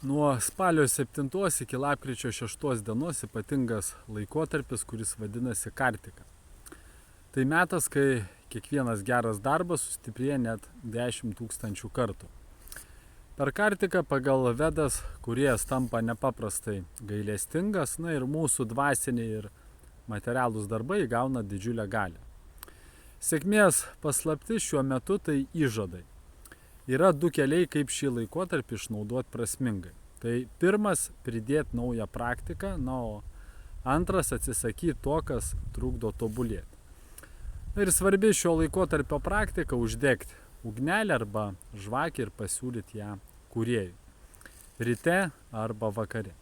Nuo spalio 7 iki lapkričio 6 dienos ypatingas laikotarpis, kuris vadinasi Kartika. Tai metas, kai kiekvienas geras darbas sustiprėja net 10 000 kartų. Per Kartiką pagal Vedas kūrėjas tampa nepaprastai gailestingas, ir mūsų dvasiniai ir materialūs darbai įgauna didžiulę galią. Sėkmės paslaptis šiuo metu tai įžadai. Yra du keliai, kaip šį laikotarpį išnaudoti prasmingai. Tai pirmas – pridėti naują praktiką, o antras – atsisakyti to, kas trukdo tobulėti. Ir svarbi šio laikotarpio praktika – uždegti ugnelę arba žvakę ir pasiūlyti ją kūrėjui. Ryte arba vakare.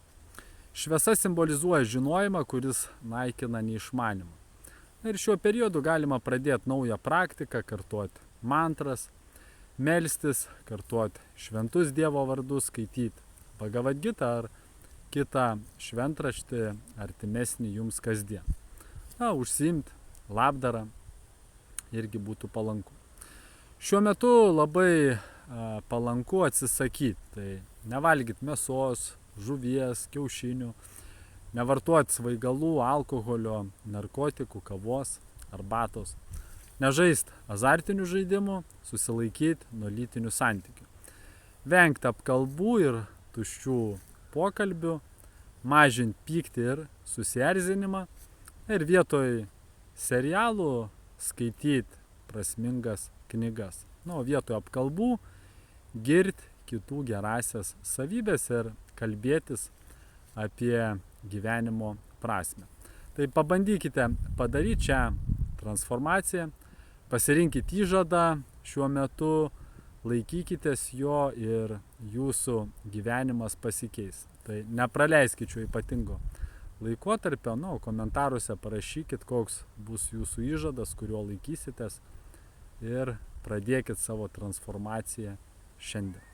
Šviesa simbolizuoja žinojimą, kuris naikina neišmanymą. Ir šiuo periodu galima pradėti naują praktiką, kartuoti mantras, melstis, kartuoti šventus Dievo vardus, skaityti Bhagavad Gitą ar kitą šventraštį artimesnį jums kasdien. Užsiimti labdarą irgi būtų palanku. Šiuo metu labai palanku atsisakyti, tai nevalgyti mėsos, žuvies, kiaušinių, nevartoti svaigalų, alkoholio, narkotikų, kavos, arbatos. Nežaisti azartinių žaidimų, susilaikyti nuo lytinių santykių. Vengti apkalbų ir tuščių pokalbių, mažinti pyktį ir susierzinimą ir vietoj serialų skaityti prasmingas knygas. Vietoj apkalbų girti kitų gerasias savybės ir kalbėtis apie gyvenimo prasmę. Tai pabandykite padaryti šią transformaciją. Pasirinkit įžadą šiuo metu, laikykitės jo ir jūsų gyvenimas pasikeis. Tai nepraleiskit šio ypatingo laikotarpio, komentaruose parašykit, koks bus jūsų įžadas, kurio laikysitės ir pradėkit savo transformaciją šiandien.